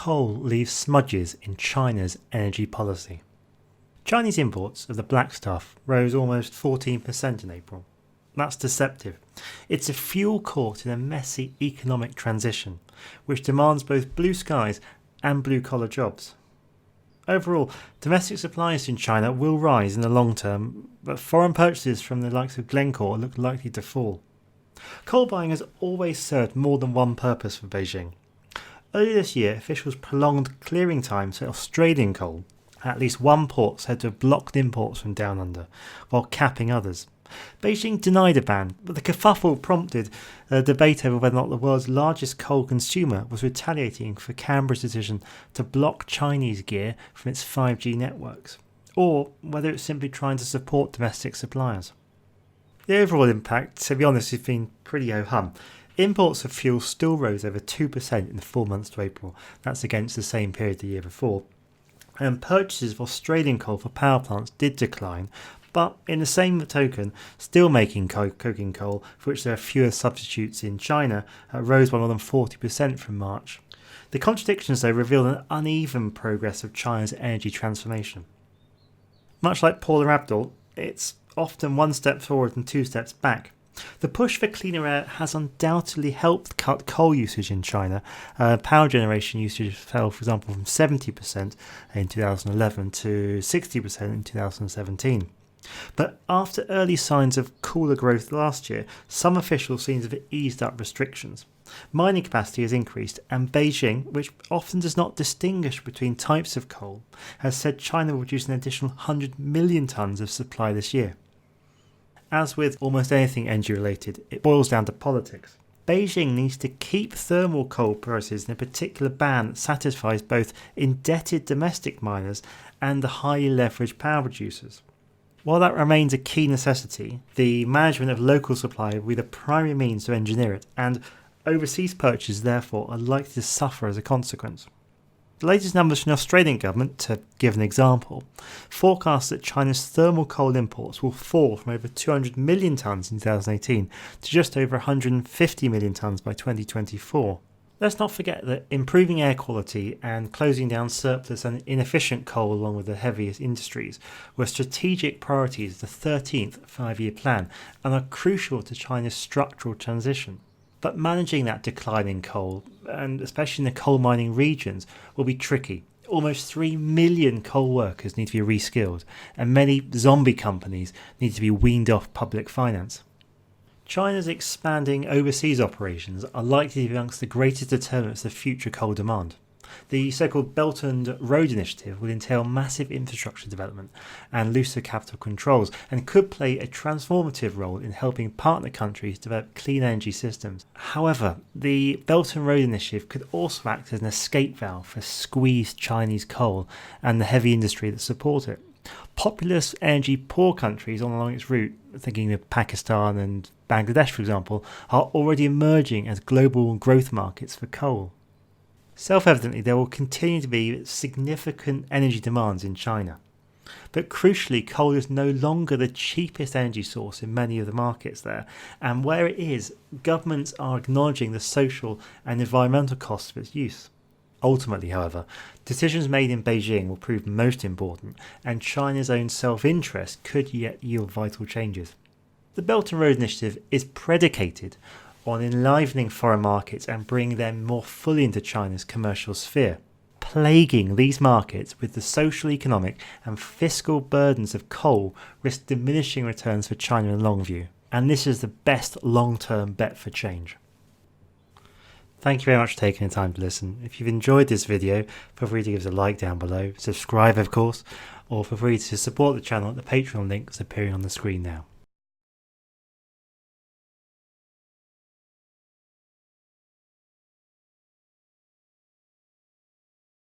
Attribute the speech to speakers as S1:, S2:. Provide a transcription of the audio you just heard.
S1: coal leaves smudges in China's energy policy. Chinese imports of the black stuff rose almost 14% in April. That's deceptive. It's a fuel caught in a messy economic transition, which demands both blue skies and blue-collar jobs. Overall, domestic supplies in China will rise in the long term, but foreign purchases from the likes of Glencore look likely to fall. Coal buying has always served more than one purpose for Beijing. Earlier this year, officials prolonged clearing times for Australian coal. At least one port said to have blocked imports from down under, while capping others. Beijing denied a ban, but the kerfuffle prompted a debate over whether or not the world's largest coal consumer was retaliating for Canberra's decision to block Chinese gear from its 5G networks, or whether it's simply trying to support domestic suppliers. The overall impact, to be honest, has been pretty ho-hum. Imports of fuel still rose over 2% in the 4 months to April. That's against the same period the year before. And purchases of Australian coal for power plants did decline, but in the same token, steel-making coking coal, for which there are fewer substitutes in China, rose by more than 40% from March. The contradictions, though, reveal an uneven progress of China's energy transformation. Much like Paula Abdul, it's often one step forward and two steps back. The push for cleaner air has undoubtedly helped cut coal usage in China. Power generation usage fell, for example, from 70% in 2011 to 60% in 2017. But after early signs of cooler growth last year, some officials seem to have eased up restrictions. Mining capacity has increased, and Beijing, which often does not distinguish between types of coal, has said China will produce an additional 100 million tonnes of supply this year. As with almost anything energy related, it boils down to politics. Beijing needs to keep thermal coal prices in a particular band that satisfies both indebted domestic miners and the highly leveraged power producers. While that remains a key necessity, the management of local supply will be the primary means to engineer it, and overseas purchases therefore are likely to suffer as a consequence. The latest numbers from the Australian government, to give an example, forecast that China's thermal coal imports will fall from over 200 million tonnes in 2018 to just over 150 million tonnes by 2024. Let's not forget that improving air quality and closing down surplus and inefficient coal along with the heaviest industries were strategic priorities of the 13th five-year plan and are crucial to China's structural transition. But managing that decline in coal, and especially in the coal mining regions, will be tricky. Almost 3 million coal workers need to be reskilled, and many zombie companies need to be weaned off public finance. China's expanding overseas operations are likely to be amongst the greatest determinants of future coal demand. The so-called Belt and Road Initiative will entail massive infrastructure development and looser capital controls, and could play a transformative role in helping partner countries develop clean energy systems. However, the Belt and Road Initiative could also act as an escape valve for squeezed Chinese coal and the heavy industry that support it. Populous, energy-poor countries along its route, thinking of Pakistan and Bangladesh for example, are already emerging as global growth markets for coal. Self-evidently, there will continue to be significant energy demands in China. But crucially, coal is no longer the cheapest energy source in many of the markets there, and where it is, governments are acknowledging the social and environmental costs of its use. Ultimately, however, decisions made in Beijing will prove most important, and China's own self-interest could yet yield vital changes. The Belt and Road Initiative is predicated on enlivening foreign markets and bringing them more fully into China's commercial sphere. Plaguing these markets with the social, economic and fiscal burdens of coal risk diminishing returns for China in the long view, and this is the best long-term bet for change. Thank you very much for taking the time to listen. If you've enjoyed this video, feel free to give us a like down below, subscribe of course, or feel free to support the channel at the Patreon link that's appearing on the screen now.